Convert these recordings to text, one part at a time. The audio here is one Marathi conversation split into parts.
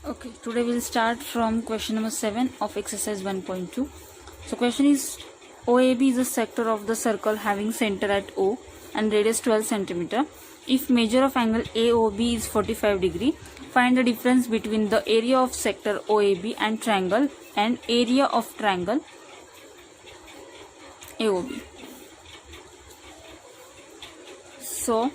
Okay, today we'll start from question number 7 of exercise 1.2. So question is, OAB is a sector of the circle having center at O and radius 12 centimeter. If measure of angle AOB is 45 degree, find the difference between the area of sector OAB and area of triangle AOB. So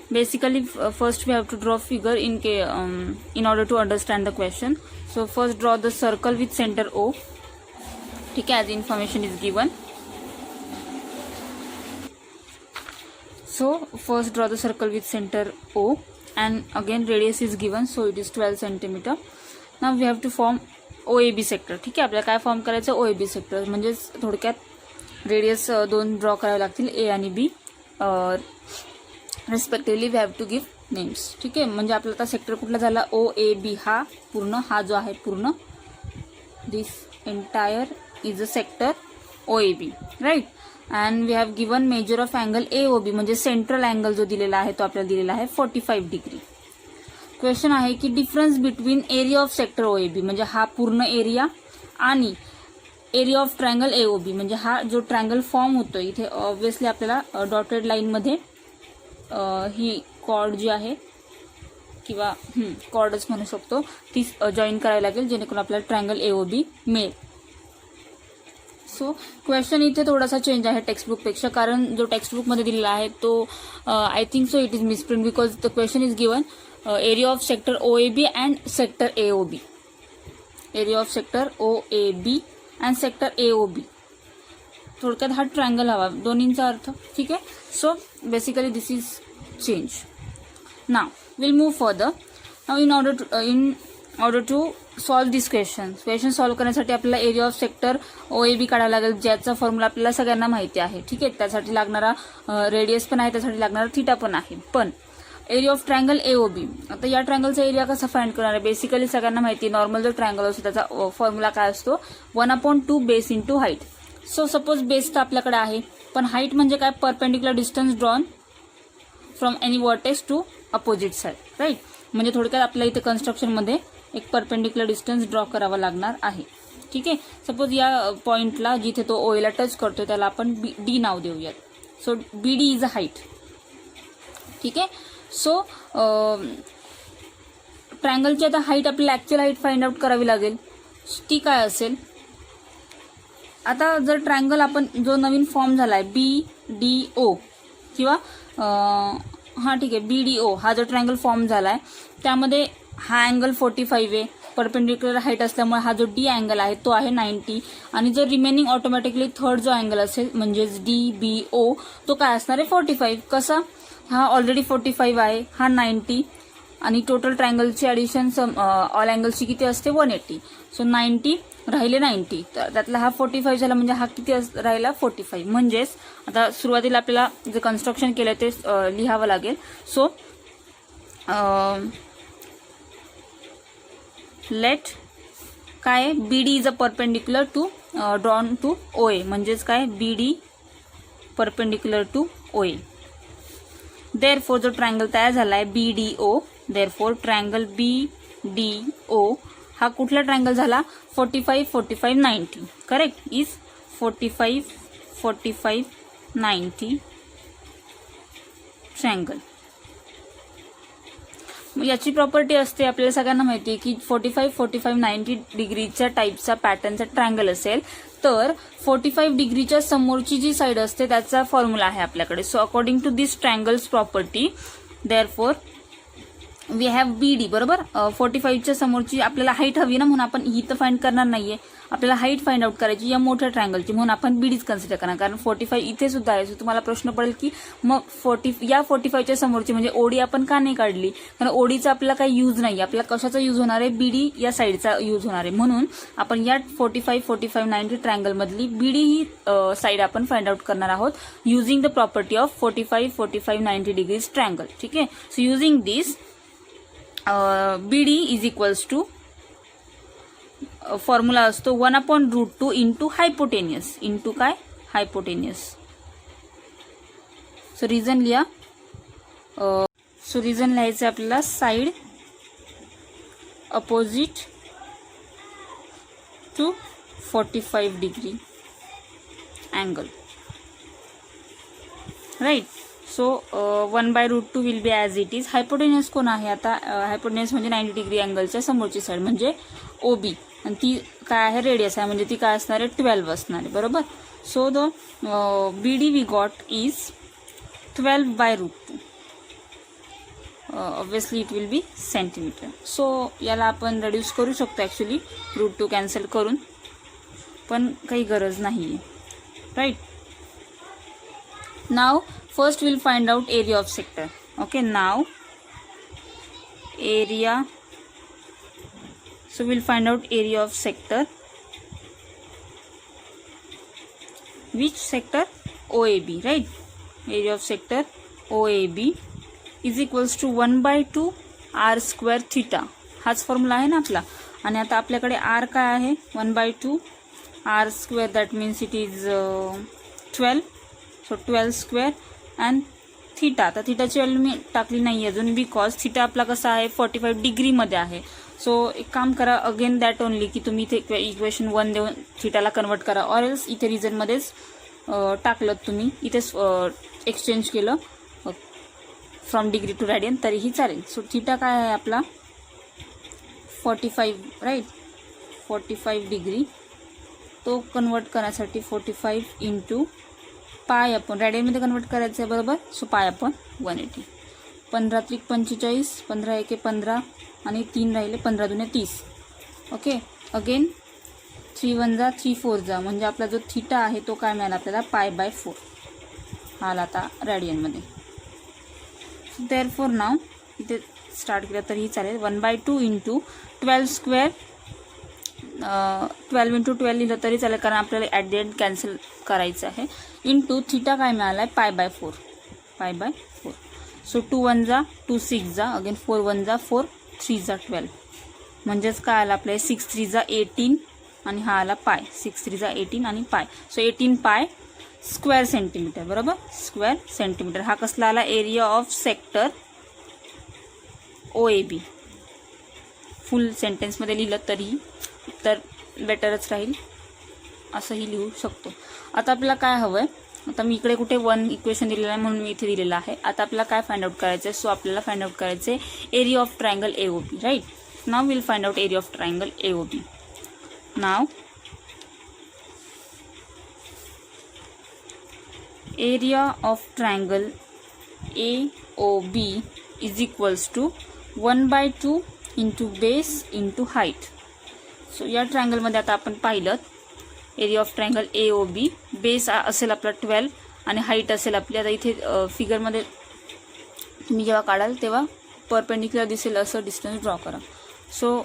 basically first we have to draw figure in order to understand the question. So first draw the circle with center O. ठीक है, as information is given. So first draw the circle with center O and again radius is given, so it is 12 centimeter. Now we have to form OAB sector. ठीक आहे, आपल्याला काय फॉर्म करायचं, OAB सेक्टर म्हणजे थोडक्यात रेडियस दोन ड्रॉ करावे लागतील, ए आणि B respectively. We have to give names. ठीक आहे, म्हणजे आपला आता सेक्टर कुठला झाला, OAB हा पूर्ण, हा जो आहे पूर्ण, this entire is a sector OAB, right. And we have given measure of angle AOB म्हणजे सेंट्रल अँगल जो दिलेला आहे तो आपल्याला दिलेला आहे 45 डिग्री. क्वेश्चन आहे की difference between area of sector OAB म्हणजे हा पूर्ण एरिया आणि एरिया ऑफ ट्रायंगल AOB म्हणजे हा जो ट्रायंगल फॉर्म होतो. इथे ऑब्व्हियसली आपल्याला डॉटेड लाईन मध्ये ही कॉर्ड जी आहे किंवा कॉर्डच म्हणू शकतो ती जॉईन करावी लागेल जेणेकरून आपल्याला ट्रायंगल AOB मिळेल. सो क्वेश्चन इथे थोडासा चेंज आहे टेक्स्टबुक पेक्षा, कारण जो टेक्स्टबुक मध्ये दिलेला आहे तो I think so it is misprint because the question is given area of sector OAB and sector AOB. Area of sector OAB and sector AOB. थोडक्यात हा ट्रायंगल हवा, दोन्हींचा अर्थ. ठीक आहे, so basically this is change. Now will move further. Now in order to solve this question solve करण्यासाठी आपल्याला एरिया ऑफ सेक्टर OAB काढायला लागेल, ज्याचा फॉर्म्युला आपल्याला सगळ्यांना माहिती आहे. ठीक आहे, त्यासाठी लागणारा रेडियस पण आहे, त्यासाठी लागणारा थीटा पण आहे. पण एरिया ऑफ ट्रायंगल AOB, आता या ट्रायंगलचा एरिया कसा फाइंड करणार आहे, बेसिकली सगळ्यांना माहिती आहे नॉर्मल जो ट्रायंगल असतो त्याचा फॉर्म्युला काय असतो, 1/2 base into height. So suppose base तर आपल्याकडे आहे, पण हाईट म्हणजे काय, perpendicular distance drawn from any vertex to opposite side, right. म्हणजे थोडक्यात आपल्याला इथे कन्स्ट्रक्शनमध्ये एक परपेंडिक्युलर डिस्टन्स ड्रॉ करावा लागणार आहे. ठीक आहे, सपोज या पॉइंटला जिथे तो O ला टच करतो त्याला आपण D नाव देऊयात. So BD is a height. ठीक आहे, सो ट्रायंगलची आता हाईट आपल्याला ऍक्च्युअल हाईट फाइंड आउट करावी लागेल. ती काय असेल, आता जर ट्रायंगल आपण जो नवीन फॉर्म झालाय BDO किंवा हा ठीक आहे BDO हा जो ट्रायंगल फॉर्म झालाय त्यामध्ये हा अँगल 45 आहे, परपेंडिक्युलर हाईट असल्यामुळे हा जो D अँगल आहे तो आहे 90 आणि जो रिमेनिंग ऑटोमॅटिकली थर्ड जो अँगल असेल म्हणजेच DBO तो काय असणार आहे 45. कसा, हा ऑलरेडी 45 आहे, हा 90 आणि टोटल ट्रायंगलची ऍडिशन ऑल अँगलची किती असते 180. सो 90 राहिले 90, तर त्यातला हा 45 झाला म्हणजे हा किती राहिला 45. म्हणजेच आता सुरुवातीला आपल्याला जे कन्स्ट्रक्शन केलं ते लिहावं लागेल. सो लेट काय BD is a perpendicular to drawn to OA म्हणजेच काय BD perpendicular to OA. Therefore जो ट्रायंगल तयार झालाय BDO, देअरफॉर ट्रायंगल BDO हा कुठला ट्रायंगल झाला 45 45 90, करेक्ट, इज 45 45 90 ट्रायंगल. याची प्रॉपर्टी असते आपल्याला सगळ्यांना माहिती आहे की 45 45 90 डिग्रीच्या टाईपचा पॅटर्नचा ट्रायंगल असेल तर 45 डिग्रीच्या समोरची जी साइड असते त्याचा फॉर्म्युला आहे आपल्याकडे. So according to this triangle's property therefore we have BD बरोबर. 45च्या समोरची आपल्याला हाईट हवी ना, म्हणून आपण ही तर फाइंड करणार नाहीये, आपल्याला हाईट फाइंड आउट करायची या मोठ्या ट्रायंगलची, म्हणून आपण BDच कन्सिडर करणार, कारण 45 इथे सुद्धा आहे. सो तुम्हाला प्रश्न पडेल की मग 45च्या समोरची म्हणजे OD आपण का नाही काढली, कारण ODचा आपल्याला काही यूज नाही, आपल्याला कशाचा यूज होणार आहे, BD या साईडचा यूज होणार आहे. म्हणून आपण या 45 45 90 ट्रायंगल मधली BD ही साईड आपण फाइंड आउट करणार आहोत using the property of 45 45 90 degrees triangle. ठीक आहे, so using this BD is equals to formula असतो 1/√2 इंटू हायपोटेनियस इंटू काय हायपोटेनियस. सो रिझन लिहा. सो रिझन लिहायचं आपल्याला side opposite to 45 degree angle, right? So 1/√2 will be as it is. हायपोटेन्यूस कोण आहे आता? हायपोटेन्यूस म्हणजे 90 डिग्री अँगलच्या समोरची साईड म्हणजे OB, आणि ती काय आहे? रेडियस आहे, म्हणजे ती काय असणार आहे? 12 असणार आहे, बरोबर. So the BD we got is 12/√2. Obviously it will be centimetre. So याला आपण रेड्यूस करू शकतो ॲक्च्युली √2 कॅन्सल करून, पण काही गरज नाही आहे, right. Now first we'll find out area of sector. Okay, now area, so we'll find out area of sector. Which sector? OAB, right? Area of sector OAB is equals to 1/2 r square theta. हाच फॉर्म्युला आहे ना आपला. आणि आता आपल्याकडे r काय आहे? 1/2 r square, that means it is 12. So 12 square and theta. आता थीटाची व्हॅल्यू मी टाकली नाही अजून, बिकॉज थीटा आपला कसा आहे? 45 डिग्रीमध्ये आहे. सो एक काम करा, अगेन दॅट ओनली, की तुम्ही इथे इक्वेशन 1 देऊन थीटाला कन्वर्ट करा, ऑर एल्स इथे रिझनमध्येच टाकलं तुम्ही, इथेच एक्सचेंज केलं फ्रॉम डिग्री टू रॅडियन तरीही चालेल. सो थीटा काय आहे आपला? 45, राईट, 45 डिग्री. तो कन्वर्ट करण्यासाठी 45 इंटू पाय आपण रॅडियनमध्ये कन्वर्ट करायचं आहे, बरोबर. सो पाय आपण 180. 15 त्रिक 45, 15 एके 15 आणि 3 राहिले, 15 दुने 30. ओके, अगेन 3 1 जा 3 4 जा, म्हणजे आपला जो थीटा आहे तो काय मिळाला आपल्याला? π/4 हा आला आता रॅडियनमध्ये. देअर फॉर नाव इथे स्टार्ट केलं तरीही चालेल. 1/2 इंटू 12 स्क्वेअर, 12 इंटू 12 लिहिलं तरी चालेल, कारण आपल्याला ॲट द एंड कॅन्सल करायचं आहे. इंटू थीटा काय मिळाला आहे? π/4. सो 2 1 जा 2 6 जा, अगेन 4 1 जा 4, 3 जा 12, म्हणजेच काय आला आपल्या 6 3 जा 18 आणि हा आला पाय. 6 3 जा 18 आणि पाय. सो 18 पाय स्क्वेअर सेंटीमीटर, बरोबर. Square centimetre. हा कसला आला? Area of sector OAB. Full सेंटेन्समध्ये लिहिलं तरी तर बेटरच राहील, असंही लिहू शकतो. आता आपल्याला काय हवं आहे? आता मी इकडे कुठे 1 इक्वेशन दिलेलं आहे म्हणून मी इथे दिलेलं आहे. आता आपल्याला काय फाइंड आउट करायचं आहे? सो आपल्याला फाइंड आउट करायचं आहे area of triangle AOB, right. Now will find out area of triangle AOB. Now area of triangle AOB is equals to 1/2 into base into height. So या ट्रायंगलमध्ये आता आपण पाहिलं area of triangle AOB, base असेल आपला 12 आणि हाईट असेल आपली, आता इथे फिगरमध्ये तुम्ही जेव्हा काढाल तेव्हा परपेंडिक्युलर दिसेल असं डिस्टन्स ड्रॉ करा. सो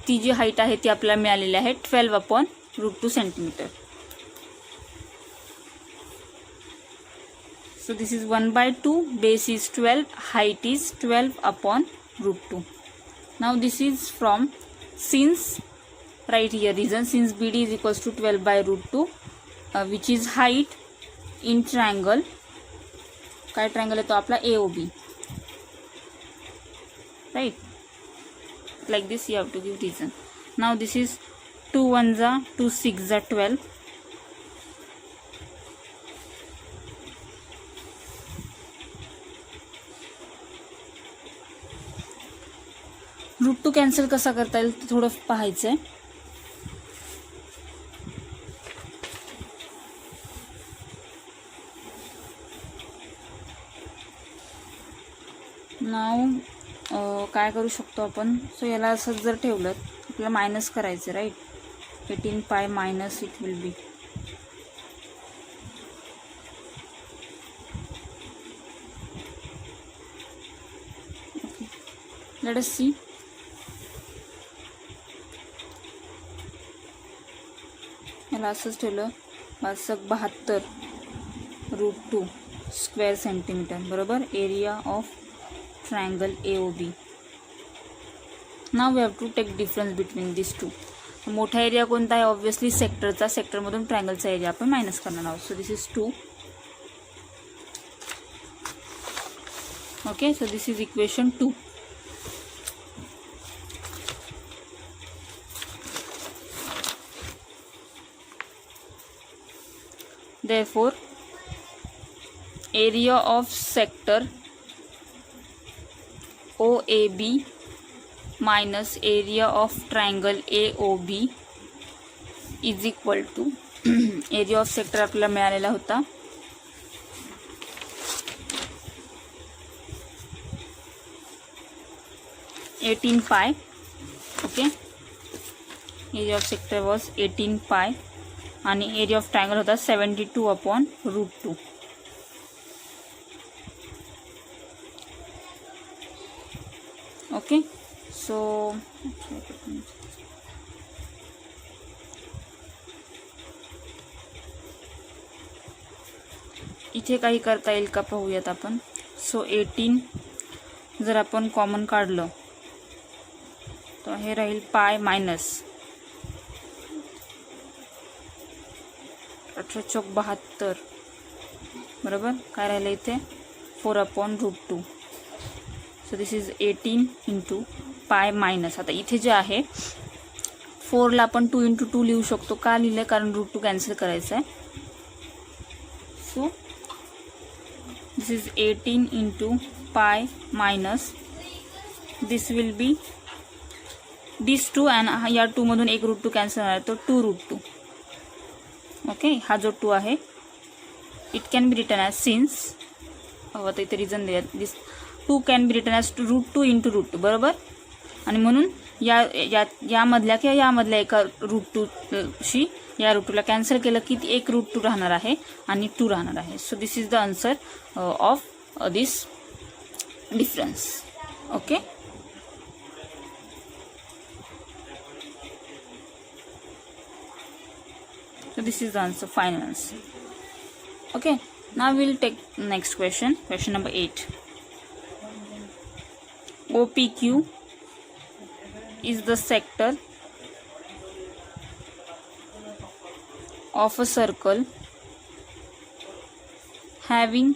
ती जी हाईट आहे ती आपल्याला मिळालेली आहे 12/√2 centimetre. So this is 1/2, base is 12, height is 12/√2. Now this is from since, right here reason, since BD is equals to 12/√2 which is height in triangle, काय ट्रायंगल आहे तो आपला AOB, right. Like this you have to give reason. Now this is 2 1 जा 2 6 जा 12, √2 कॅन्सल कसा करता येईल ते थोडं पाहायचं आहे. नाव काय करू शकतो आपण? सो याला असं जर ठेवलं आपल्याला मायनस करायचं, right. 18 pi minus it will be. Okay, let us see. याला असंच ठेवलं 72/√2 स्क्वेअर सेंटीमीटर, बरोबर. Area of triangle AOB. Now we have to take difference between this two. मोठा एरिया कोणता आहे? ऑब्वियसली सेक्टरचा. सेक्टरमधून ट्रायंगलचा एरिया आपण मायनस करणार आहोत. So this is 2. Okay, so this is equation 2. therefore area of sector OAB minus area of triangle AOB is equal to area of sector आपल्याला मिळालेला होता 18 पाय. Okay, area of sector was 18 पाय आणि एरिया ऑफ ट्रायंगल होता 72/√2. ओके, सो इथे काही करता येईल का पाहूयात आपण. सो 18 जर आपण कॉमन काढलं तर हे राहील पाय मायनस 18×72 बरोबर. काय राहिलं इथे 4/√2. So this is 18 into pi minus. आता इथे जे आहे 4ला आपण 2×2 लिहू शकतो. का लिहिलं कारण √2 कॅन्सल करायचं आहे. So this is 18 into pi minus this will be this 2 आणि या 2 मधून एक √2 कॅन्सल होणार तो 2√2. ओके, हा जो 2 आहे it can be return as since हवं तर इथे रिझन दिले दिस 2 can be return as √2 into √2 बरोबर. आणि म्हणून यामधल्या किंवा यामधल्या एका √2शी या √2ला कॅन्सल केलं की एक √2 राहणार आहे आणि 2 राहणार आहे. So this is the answer of this difference. Okay, so this is the answer, final answer. Okay, now we'll take next question number 8. OPQ is the sector of a circle having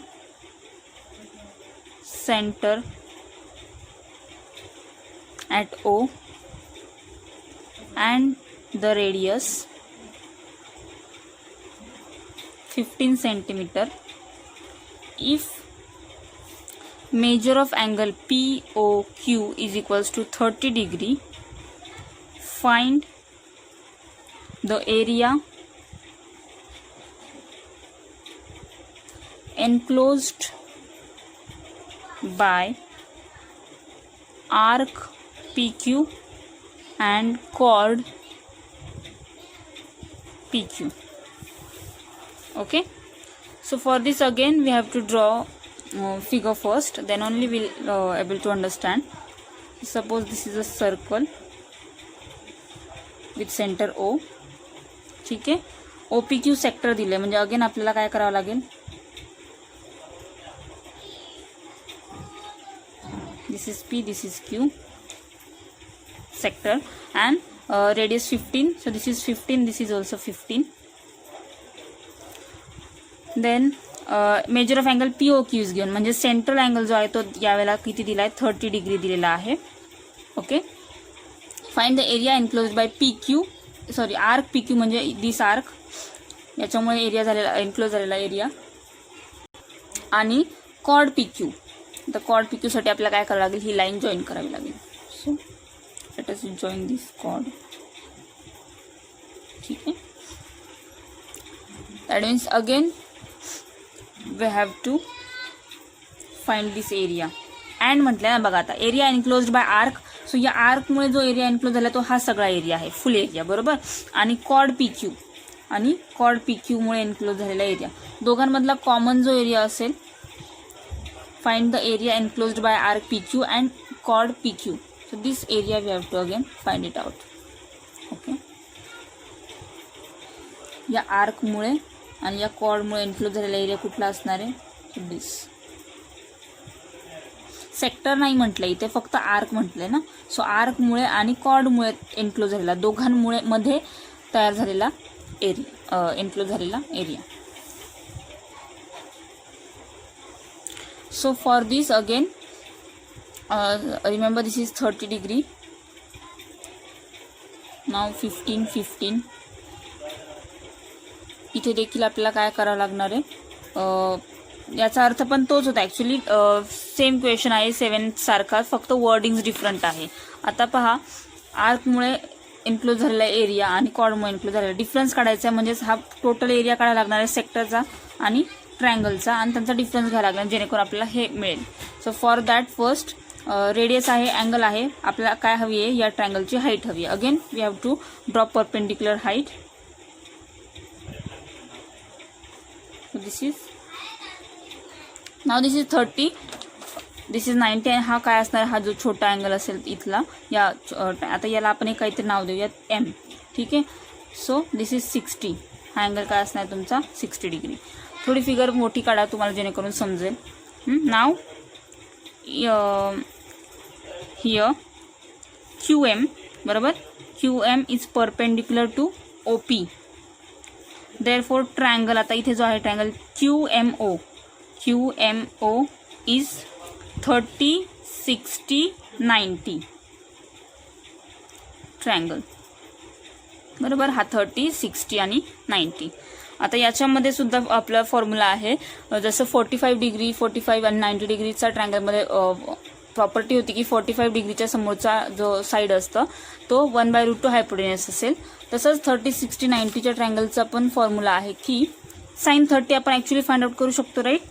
center at O and the radius 15 centimeter. If measure of angle POQ is equals to 30 degree, find the area enclosed by arc PQ and chord PQ. Okay, so for this again we have to draw figure first, then only we'll able to understand. Suppose this is a circle with center O. ठीक आहे, OPQ सेक्टर दिले म्हणजे अगेन आपल्याला काय करावं लागेल. This is P, this is Q sector and radius 15. So this is 15, this is also 15. Then measure of angle POQ is given म्हणजे सेंट्रल अँगल जो आहे तो यावेळेला किती दिला आहे 30 डिग्री दिलेला आहे. Okay, find the area enclose by PQ, sorry arc PQ म्हणजे दिस आर्क, याच्यामुळे एरिया झालेला एनक्लोज झालेला एरिया आणि कॉर्ड PQ. तर कॉर्ड PQ साठी आपल्याला काय करावं लागेल, ही लाईन जॉईन करावी लागेल. सो लेट अस जॉईन दिस कॉर्ड. ठीक आहे, that means again we have to find this area. and म्हटलं ना बघा आता area enclosed by arc. So या आर्कमुळे जो एरिया एनक्लोज झाला तो हा सगळा एरिया आहे, फुल एरिया बरोबर. आणि कॉर्ड PQ मुळे एनक्लोज झालेला एरिया, दोघांमधला कॉमन जो एरिया असेल, find the area enclosed by arc PQ and chord PQ. So this area we have to again find it out. Okay, या आर्कमुळे आणि या कॉर्डमुळे एनक्लोज झालेला एरिया कुठला असणार आहे, दिस. सेक्टर नाही म्हटलं इथे, फक्त आर्क म्हटलंय ना. सो आर्कमुळे आणि कॉर्डमुळे एनक्लोज झालेला, दोघांमुळे मध्ये तयार झालेला एरिया, एनक्लोज झालेला area. So for this again remember this is 30 degree. Now 15, 15. इथे देखील आपल्याला काय करावं लागणार आहे, याचा अर्थ पण तोच होता ॲक्च्युली, सेम क्वेश्चन आहे 7th सारखा, फक्त वर्डिंग्स डिफरंट आहे. आता पहा, आर्कमुळे इन्क्लूज झालेला एरिया आणि कॉर्डमुळे इन्क्लूज झालेला डिफरन्स काढायचा आहे, म्हणजेच हा टोटल एरिया काढायला लागणार आहे सेक्टरचा आणि ट्रायंगलचा, आणि त्यांचा डिफरन्स घ्यायला लागणार जेणेकरून आपल्याला हे मिळेल. So for that first radius आहे, अँगल आहे, आपल्याला काय हवी आहे, या ट्रायंगलची हाईट हवी आहे. Again we have to draw perpendicular height. This is now, this is 30, this is 90, आणि हा काय असणार, हा जो छोटा अँगल असेल इथला, या आता याला आपण एक काहीतरी नाव देऊयात एम. ठीक आहे. सो दिस इज 60, हा अँगल काय असणार तुमचा 60 डिग्री. थोडी फिगर मोठी काढा तुम्हाला जेणेकरून समजेल. नाव हियर QM, बरोबर, QM is perpendicular to OP. Therefore triangle, आता इथे जो आहे ट्रायंगल QMO इज 30, 60, 90 ट्रायंगल, बरोबर. हा 30, 60 आणि 90. आता याच्यामध्ये सुद्धा आपला फॉर्म्युला आहे, जसं 45 डिग्री, 45 आणि 90 डिग्रीचा ट्रायंगलमध्ये प्रॉपर्टी होती की 45 डिग्रीच्या समोरचा जो साईड असतं तो 1/√2 हायपोटेन्यूस असेल. तसंच 30, 60, 90च्या ट्रायंगलचा पण फॉर्म्युला आहे की sin 30 आपण ॲक्च्युली फाइंड आउट करू शकतो, राईट.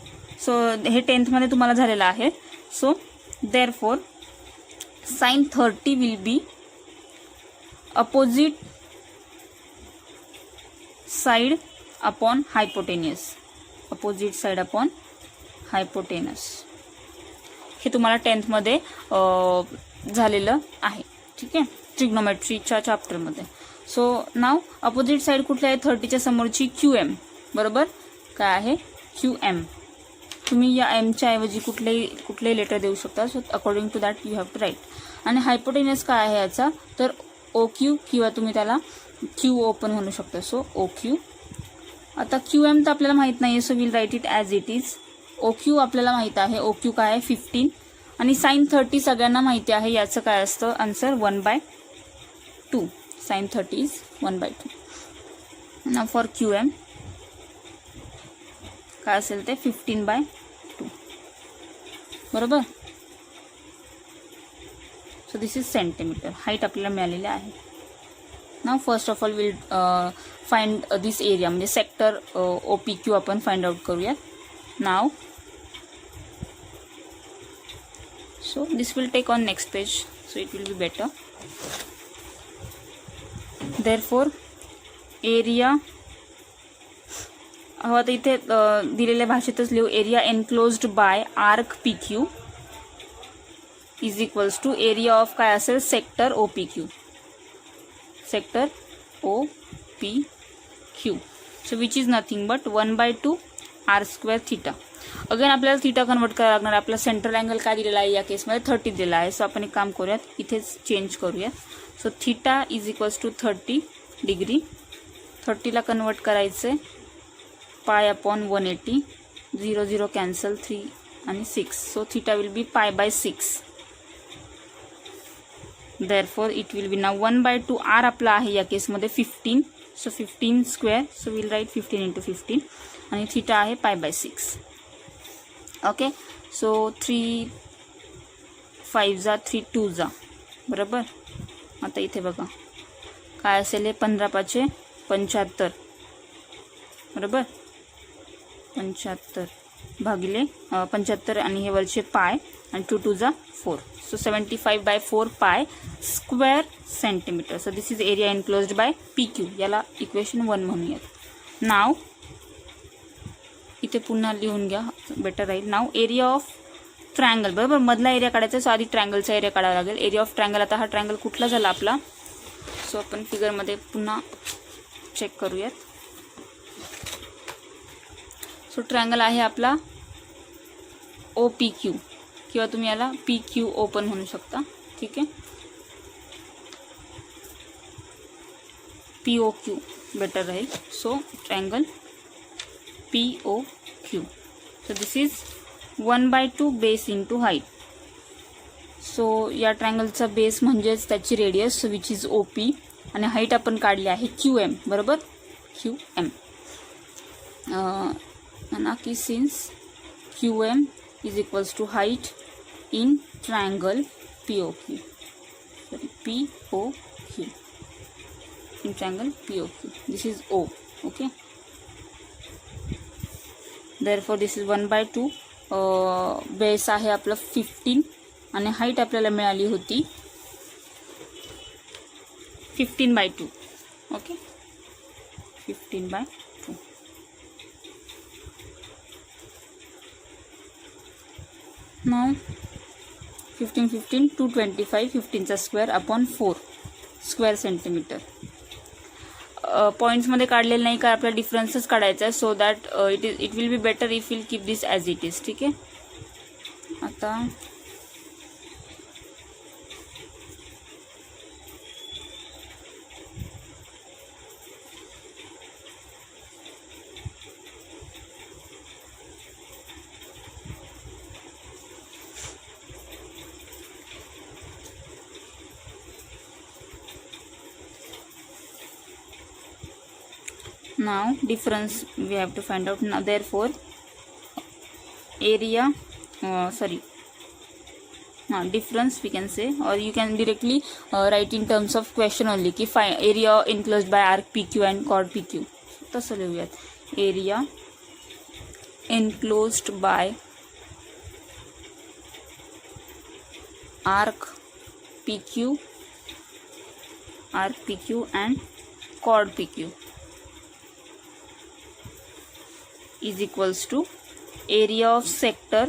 सो हे 10th मध्ये तुम्हाला झालेलं आहे. So therefore sin 30 will be opposite side upon hypotenuse, opposite side upon hypotenuse. हे तुम्हाला 10th मध्ये झालेलं आहे. ठीक आहे, ट्रिग्नोमेट्रीच्या चॅप्टरमध्ये. सो नाव अपोजिट साइड कुठली आहे, 30च्या समोरची QM, बरोबर. काय आहे QM. तुम्ही या एमच्या ऐवजी कुठलेही लेटर देऊ शकता. So according to that you have to write. आणि हायपोटेनस काय आहे याचा, तर OQ, किंवा तुम्ही त्याला QO पण म्हणू शकता. So OQ. आता QM तर आपल्याला माहीत नाही आहे, so will write it as it is. OQ आपल्याला माहीत आहे, OQ काय आहे 15, आणि sin 30 सगळ्यांना माहिती आहे, याचं काय असतं answer 1/2. sin 30 is 1/2. Now for QM काय असेल ते 15/2, बरोबर. So this is centimetre. Height आपल्याला मिळालेली आहे. Now first of all will find this area, म्हणजे सेक्टर OPQ आपण फाइंड आउट करूयात. Now so this will take on next page, so it will be better. Therefore area, आता इथे दिलेल्या भाषेतच लिहू, area enclosed by arc PQ is equals to area of काय असेल sector OPQ, sector OPQ. So which is nothing but 1/2 r² theta. अगेन आपल्याला थीटा कन्वर्ट करायला लागणार. आपला सेंट्रल अँगल काय दिलेला आहे या केसमध्ये 30 दिलेला आहे. सो आपण एक काम करूयात, इथेच चेंज करूयात. So theta is equals to 30 degree. 30ला कन्वर्ट करायचे π/180, 0 0 कॅन्सल, 3 आणि 6. So theta will be π/6. Therefore it will be now 1/2 r आपला आहे या केसमध्ये 15. सो 15². सो विल राईट 15 × 15, आणि थीटा आहे π/6. ओके. सो 3 5 3 2 बरोबर. आता इथे बघा काय असेल, 15 × 5 = 75, बरोबर. 75 भागिले 75, आणि हे वरचे पाय, आणि 2 2 4. So 75/4 π² centimetre. So this is area enclosed by PQ. याला इक्वेशन 1 म्हणूयात. नाव इथे पुन्हा लिहून घ्या, बेटर राहील. नाव एरिया ऑफ ट्रायंगल, बरोबर. मधला एरिया काढायचा, सो आधी ट्रायंगलचा एरिया काढावा लागेल. एरिया ऑफ ट्रायंगल, आता हा ट्रायंगल कुठला झाला आपला, सो आपण फिगरमध्ये पुन्हा चेक करूयात. सो ट्रायंगल आहे आपला OPQ, किंवा तुम्ही याला PQO पण म्हणू शकता. ठीक आहे, POQ बेटर राहील. So triangle POQ. So this is 1/2 base into height. So या ट्रायंगलचा बेस म्हणजेच त्याची रेडियस विच इज OP, आणि हाईट आपण काढली आहे QM, बरोबर. QM. Anaki, since QM is equals to height in triangle POQ. POQ. In triangle POQ. This is O. Okay. Therefore this is 1/2. Base आहे आपलं 15 आणि हाईट आपल्याला मिळाली होती 15/2. ओके, 15/2. नाउ 15 225 15चा स्क्वेअर अपॉन 4 स्क्वेअर सेंटीमीटर. पॉईंट्समध्ये काढलेलं नाही का, आपला डिफरन्सच काढायचा आहे. So that it will be better if will keep this as it is. ठीक आहे. आता now difference we have to find out. Now therefore area difference we can say, or you can directly write in terms of question only ki area enclosed by arc PQ and chord PQ. तसं लिहूयात, area enclosed by arc PQ and chord PQ is equals to area of sector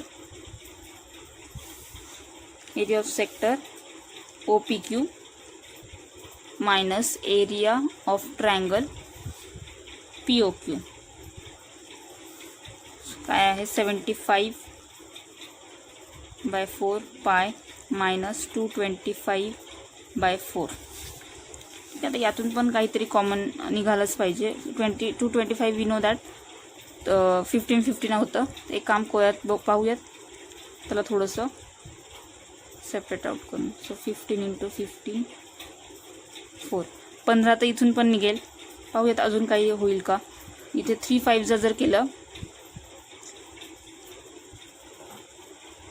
OPQ minus area of triangle POQ. काय आहे 75/4 पाय मायनस 225/4. आता यातून पण काहीतरी कॉमन निघालंच पाहिजे. 225 वी नो दॅट 15 होतं. एक काम पाहूयात, त्याला थोडंसं सेपरेट आउट करून. सो 15 × 15 4 15 तर इथून पण निघेल. पाहूयात अजून काही होईल का. इथे 3 5 जर केलं,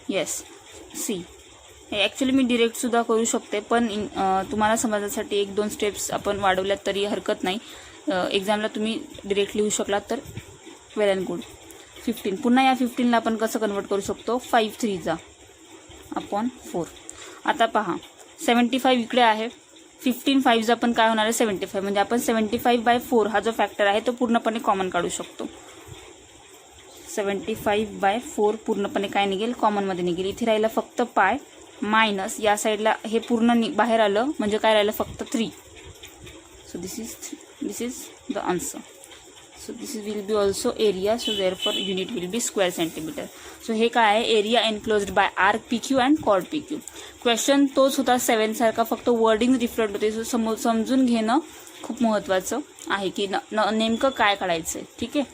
येस सी, हे ॲक्च्युली मी डिरेक्टसुद्धा करू शकते, पण तुम्हाला समजण्यासाठी 1-2 स्टेप्स आपण वाढवल्यात तरी हरकत नाही. एक्झामला तुम्ही डिरेक्ट लिहू शकलात तर वेल अँड गुड. 15 पुन्हा या 15ला आपण कसं कन्वर्ट करू शकतो, 5 3 अपॉन 4. आता पहा 75 इकडे आहे, 15 5 पण काय होणार आहे 75, म्हणजे आपण 75/4 हा जो फॅक्टर आहे तो पूर्णपणे कॉमन काढू शकतो. 75/4 पूर्णपणे काय निघेल, कॉमनमध्ये निघेल. इथे राहिलं फक्त पाय मायनस या साईडला हे पूर्ण बाहेर आलं, म्हणजे काय राहिलं फक्त 3. So this is the answer. So this will be also area, so therefore unit will be square centimeter. So हे काय आहे, area enclosed by arc PQ and chord PQ. Question तोच होता 7 सारखा, फक्त वर्डिंग डिफरंट होते. सो समजून घेणं खूप महत्त्वाचं आहे की नेमकं काय काढायचं आहे. ठीक आहे.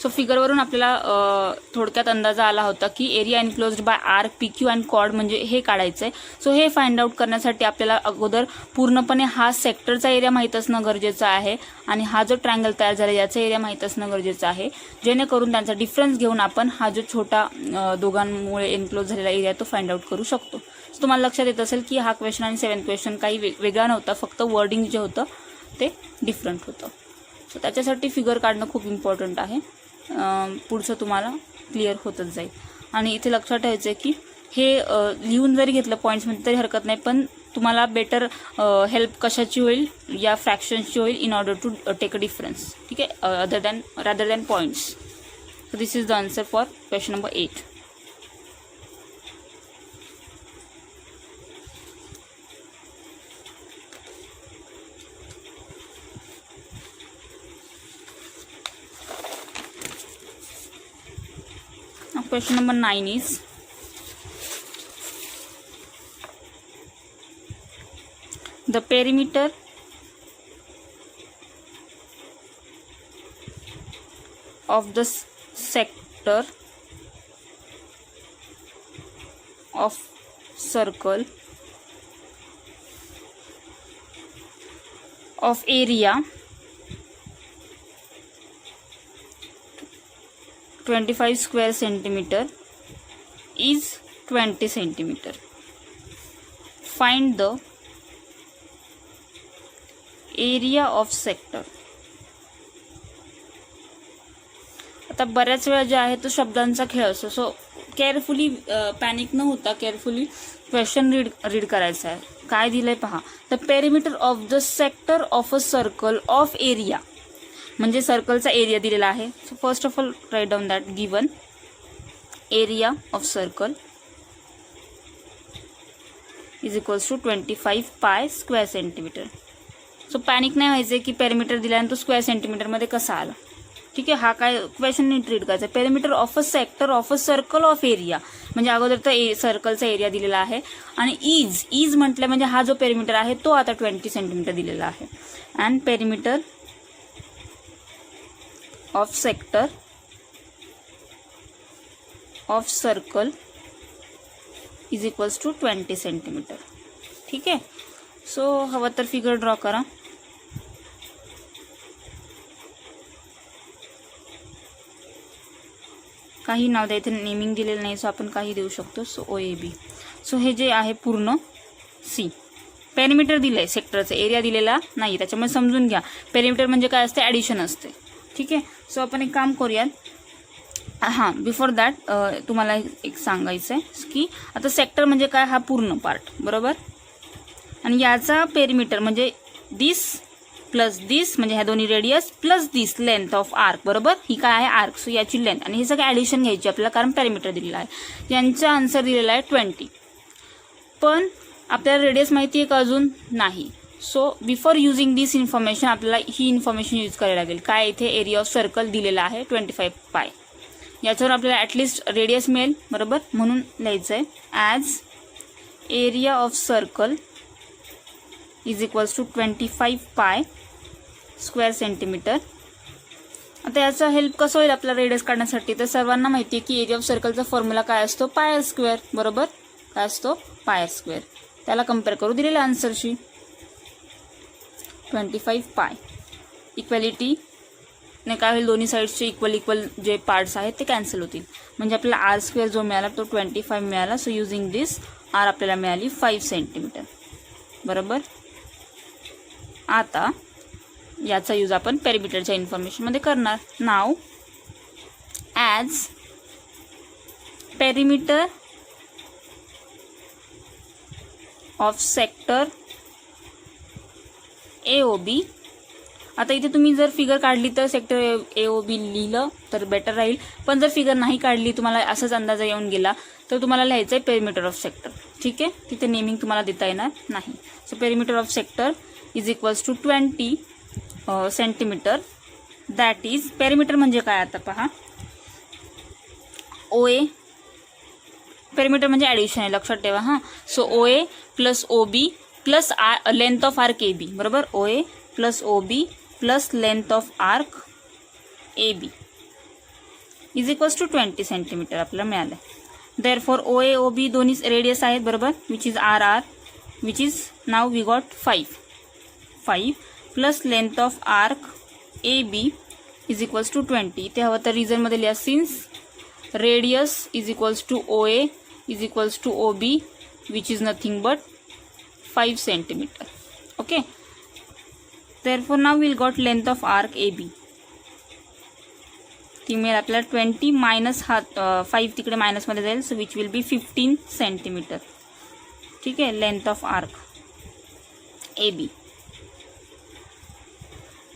सो फिगरवरून आपल्याला थोडक्यात अंदाजा आला होता की area enclosed by arc PQ and chord म्हणजे हे काढायचं आहे. सो हे फाइंड आउट करण्यासाठी आपल्याला अगोदर पूर्णपणे हा सेक्टरचा एरिया माहीत असणं गरजेचं आहे आणि हा जो ट्रायंगल तयार झाला याचा एरिया माहीत असणं गरजेचं आहे, जेणेकरून त्यांचा डिफरन्स घेऊन आपण हा जो छोटा दोघांमुळे एनक्लोज झालेला एरिया तो फाइंड आउट करू शकतो. सो तुम्हाला लक्षात येत असेल की हा क्वेश्चन आणि 7th क्वेश्चन काही वेगळा नव्हता, फक्त वर्डिंग जे होतं ते डिफरंट होतं. सो त्याच्यासाठी फिगर काढणं खूप इम्पॉर्टंट आहे. पुढचं तुम्हाला क्लिअर होतच जाईल. आणि इथे लक्षात ठेवायचं आहे की हे लिहून जरी घेतलं पॉईंट्समध्ये तरी हरकत नाही, पण तुम्हाला बेटर हेल्प कशाची होईल, या फ्रॅक्शन्सची होईल, in order to take a difference. ठीक आहे, rather than points. So this is the answer for question number 8. Question number 9 is the perimeter of the sector of circle of area 25 square centimeter is 20 centimeter. Find the area of sector. आता बऱ्याच वेळा जे आहे तो शब्दांचा खेळ असतो. सो केअरफुली पॅनिक न होता केअरफुली क्वेश्चन रीड करायचा आहे. काय दिलंय पहा. The perimeter of the sector of a circle of area, म्हणजे सर्कलचा एरिया दिलेला आहे. So first of all write down that given area of circle is equals to 25 pi square centimetre. So panic नाही व्हायचे की पेरिमीटर दिल्यानंतर स्क्वेअर सेंटीमीटरमध्ये कसा आला. ठीक आहे, हा काय क्वेश्चन नीट रीड करायचा. Perimeter of a sector of a circle of area, म्हणजे अगोदर तर सर्कलचा एरिया दिलेला आहे आणि इज म्हटलं म्हणजे हा जो पेरिमीटर आहे तो आता 20 सेंटीमीटर दिलेला आहे. And perimeter of sector of circle is equals to 20 centimetre. ठीक आहे, सो हवं तर फिगर ड्रॉ करा. काही नाव द्या, इथे नेमिंग दिलेलं नाही सो आपण काही देऊ शकतो. So OAB. सो हे जे आहे पूर्ण सी. पेरिमीटर दिलंय, सेक्टरचा एरिया दिलेला नाही, त्याच्यामुळे समजून घ्या पेरिमीटर म्हणजे काय असते, ॲडिशन असते. ठीक आहे, सो आपण एक काम करूयात. हां, बिफोर दॅट तुम्हाला एक सांगायचं आहे की आता सेक्टर म्हणजे काय, हा पूर्ण पार्ट बरोबर. आणि याचा पेरिमीटर म्हणजे दिस प्लस दिस म्हणजे ह्या दोन्ही radius plus this length of arc बरोबर. ही काय आहे आर्क, सो याची लेंथ आणि हे सगळं ॲडिशन घ्यायची आपल्याला कारण पेरिमीटर दिलेला आहे. यांचा आन्सर दिलेला आहे 20. पण आपल्याला रेडियस माहिती आहे का अजून नाही. सो बिफोर युजिंग दिस इन्फॉर्मेशन आपल्याला ही इन्फॉर्मेशन यूज करायला लागेल. काय इथे एरिया ऑफ सर्कल दिलेला आहे 25 पाय. याच्यावर आपल्याला ॲटलिस्ट रेडियस मिळेल बरोबर, म्हणून लिहायचं आहे as area of circle is equals to 25 pi square centimetre. आता याचा हेल्प कसं होईल आपल्याला रेडियस काढण्यासाठी, तर सर्वांना माहिती आहे की एरिया ऑफ सर्कलचा फॉर्म्युला काय असतो, पायर स्क्वेअर बरोबर. काय असतो, पायर स्क्वेअर. त्याला कम्पेअर करू दिलेल्या आन्सरशी. 25 पाय इक्वॅलिटी ने काय होईल, दोन्ही साईडचे इक्वल जे पार्ट्स आहेत ते कॅन्सल होतील. म्हणजे आपल्याला आर स्क्वेअर जो मिळाला तो 25 मिळाला. सो युजिंग दिस आर आपल्याला मिळाली 5 सेंटीमीटर बरोबर. आता याचा यूज आपण पेरिमीटरच्या इन्फॉर्मेशनमध्ये करणार. नाव as perimeter of sector AOB. आता इथे तुम्ही जर फिगर काढली तर सेक्टर AOB लिहिलं तर बेटर राहील. पण जर फिगर नाही काढली, तुम्हाला असंच अंदाजा येऊन गेला तर तुम्हाला लिहायचं आहे पेरिमीटर ऑफ सेक्टर. ठीक आहे, तिथे नेमिंग तुम्हाला देता येणार नाही. So perimeter of sector is equals to 20 centimetre. That is perimeter म्हणजे काय आता पहा, OA पेरिमीटर म्हणजे ॲडिशन आहे लक्षात ठेवा हां. So OA plus OB plus length of arc AB बरोबर. OA plus OB plus length of arc AB is equals to 20 centimetre आपल्याला मिळालं. देअरफॉर OA OB दोन्ही रेडियस आहेत बरोबर, which is RR which is now we got 5 plus length of arc AB is equals to 20. ते हवं तर रिझनमध्ये लिहा. Since radius is equals to OA is equals to OB which is nothing but 5 centimetre. Okay, therefore now we'll got length of arc AB. ती मिळेल आपल्याला 20 मायनस हा 5 तिकडे मायनसमध्ये जाईल. So which will be 15 centimetre. ठीक आहे, लेंथ ऑफ आर्क AB.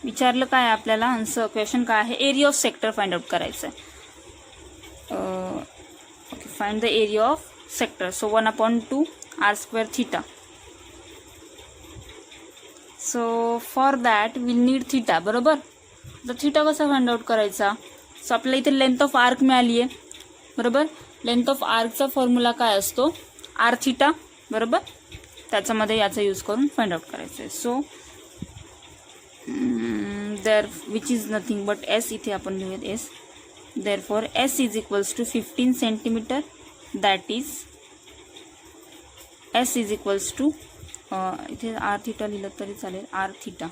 विचारलं काय आपल्याला आन्सर, क्वेश्चन काय आहे, area of sector find out करायचं आहे. Okay, find the area of sector. So 1/2 R square theta. So for that will need theta बरोबर. तर थीटा कसा फाइंड आउट करायचा. सो आपल्याला इथे लेंथ ऑफ आर्क मिळाली आहे बरोबर. लेंथ ऑफ आर्कचा फॉर्म्युला काय असतो, आर थीटा बरोबर. त्याच्यामध्ये याचा यूज करून फाइंड आउट करायचं आहे. So there which is nothing but S. इथे आपण लिहूयात S. Therefore S is equals to 15 centimetre. That is S is equals to इथे आर थीटा लिहिलं तरी चालेल, आर थीटा.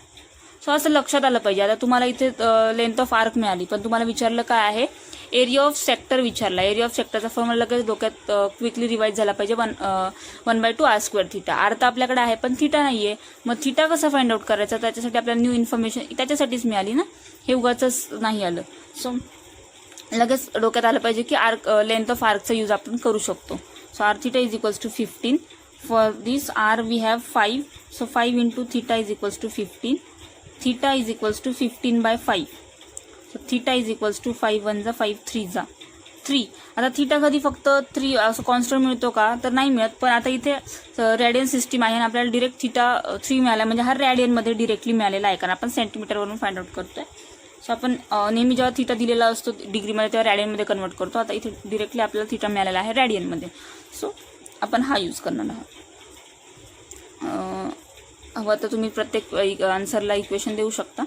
सो असं लक्षात आलं पाहिजे. आता तुम्हाला इथे लेंथ ऑफ आर्क मिळाली पण तुम्हाला विचारलं काय आहे, एरिया ऑफ सेक्टर विचारला. एरिया ऑफ सेक्टरचा फॉर्म्युला लगेच डोक्यात क्विकली रिवाईज झाला पाहिजे. 1/2 r स्क्वेअर थीटा. r तर आपल्याकडे आहे पण थीटा नाही आहे. मग थीटा कसा फाइंड आउट करायचा, त्याच्यासाठी आपल्याला न्यू इन्फॉर्मेशन त्याच्यासाठीच मिळाली ना, हे उगाचच नाही आलं. सो लगेच डोक्यात आलं पाहिजे की आर्क लेंथ ऑफ आर्कचा यूज आपण करू शकतो. So r theta is equals to 15. For this r we have 5. So 5 into theta is equals to 15. Theta is equals to 15/5. So theta is equals to 5 1 जा 5 3 जा 3. आता थीटा कधी फक्त 3 असं कॉन्स्टंट मिळतो का, तर नाही मिळत. पण आता इथे रॅडियन सिस्टीम आहे आणि आपल्याला डिरेक्ट थीटा 3 मिळाला, म्हणजे हा रॅडियनमध्ये डिरेक्टली मिळालेला आहे, कारण आपण सेंटीमीटरवरून फाइंड आउट करतोय. सो आपण नेहमी जेव्हा थीटा दिलेला असतो डिग्रीमध्ये तेव्हा रॅडियनमध्ये कन्वर्ट करतो. आता इथे डिरेक्टली आपल्याला थीटा मिळालेला आहे रॅडियनमध्ये. सो आपण हा यूज करणार आहोत. हवं तर तुम्ही प्रत्येक आन्सरला इक्वेशन देऊ शकता,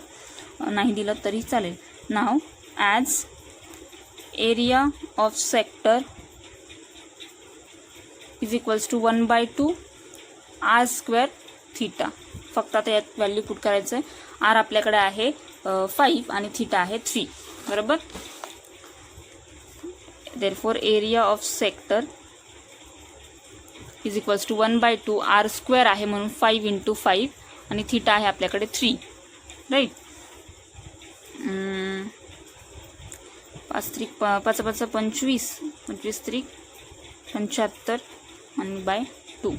नाही दिलं तरी चालेल. नाव as area of sector is equals to 1/2 r square theta. फक्त आता यात व्हॅल्यू पुट करायचं आहे. r आपल्याकडे आहे 5 आणि थीटा आहे 3, बरोबर. Therefore area of sector is equals to 1/2 r square आहे म्हणून 5 इंटू 5 आणि थीटा आहे आपल्याकडे 3, राईट. 5 3 5 5 25 25 3 75 आणि by 2,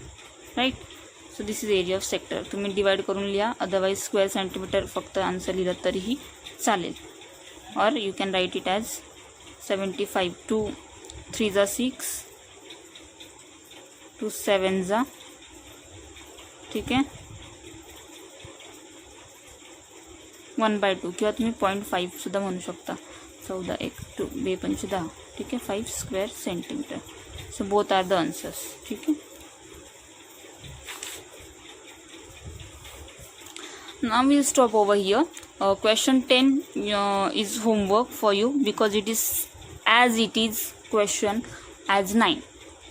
right. So this is area of sector. तुम्ही डिवाइड करून लिहा, अदरवाईज स्क्वेअर सेंटीमीटर फक्त आन्सर लिहिलं तरीही चालेल. Or you can write it as 75. 2 3 जा 6, 2 7 जा, ठीक आहे, 1/2 किंवा तुम्ही 0.5 सुद्धा म्हणू शकता. 14 1 2 2 5 10, ठीक आहे, 5 square centimetre. So both are the answers, ठीक आहे. Now we'll stop over here. Question 10 is homework for you because it is question as 9.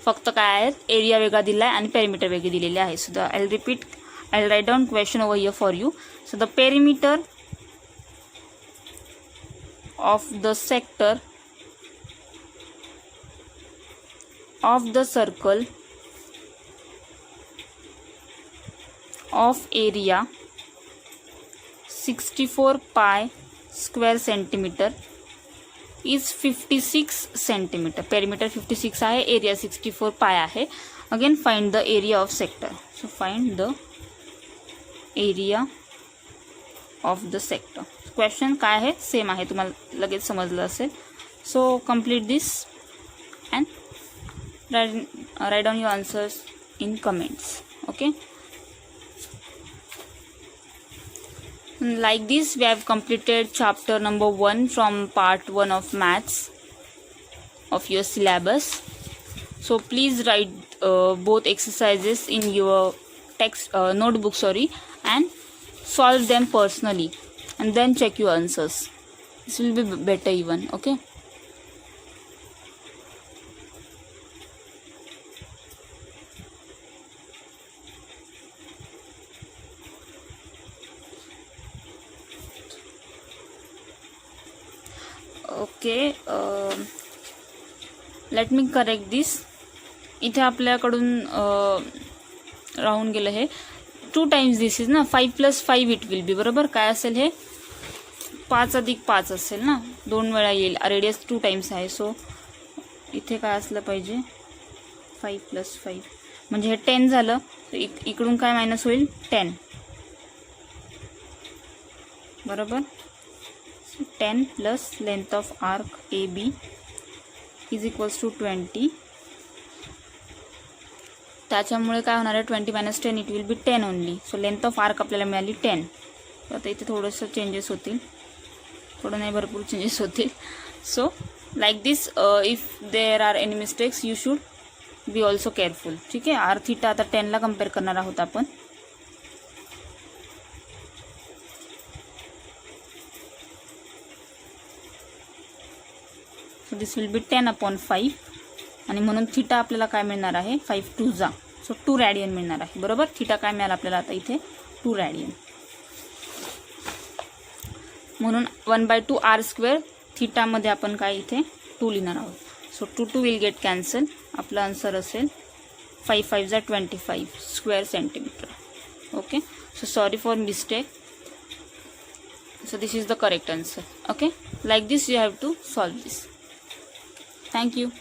फक्त काय आहे, एरिया वेगळा दिला आहे आणि पेरिमीटर वेगळे दिलेले आहे. So I'll repeat, I'll write down question over here for you. So the perimeter of the sector of the circle of area 64 pi square centimeter is 56 centimeter. Perimeter 56 आहे, एरिया 64 पाय आहे. Again find the area of sector. So find the area of the sector. Question काय आहे, सेम आहे, तुम्हाला लगेच समजलं असेल. So complete this and write down your answers in comments. Okay. Like this, we have completed chapter number 1 from part 1 of maths of your syllabus. So please write both exercises in your text notebook, and solve them personally, and then check your answers. This will be better even. Okay. Okay, let me correct this. इथे आपल्याकडून राहून गेलं हे 2 times दिस इज ना, 5 + 5 इट विल बी, बरोबर. काय असेल हे, 5 + 5 असेल ना, 2 वेळा येईल. रेडियस 2 times आहे. सो इथे काय असलं पाहिजे, 5 + 5 म्हणजे हे 10 झालं. इकडून काय मायनस होईल, 10, बरोबर. 10 plus length of arc AB is equals to 20. त्याच्यामुळे काय होणार आहे, 20 - 10 it will be 10 only. So length of arc आपल्याला मिळाली 10. आता इथे थोडंसं चेंजेस होतील, थोडं नाही भरपूर चेंजेस होतील. So like this, if there are any mistakes you should be also careful. ठीक आहे. आर थीटा आता 10ला कम्पेअर करणार आहोत आपण. सो दिस विल बी 10/5 आणि म्हणून थीटा आपल्याला काय मिळणार आहे, 5 2 जा. सो 2 रॅडियन मिळणार आहे, बरोबर. थीटा काय मिळाला आपल्याला आता इथे, 2 रॅडियन. म्हणून 1/2 r स्क्वेअर थीटामध्ये आपण काय इथे 2 लिहिणार आहोत. So 2 will get cancel. आपला आन्सर असेल 5 5 जा 25 square centimetre. Okay, so sorry for mistake. So this is the correct answer. Okay, like this you have to solve this. Thank you.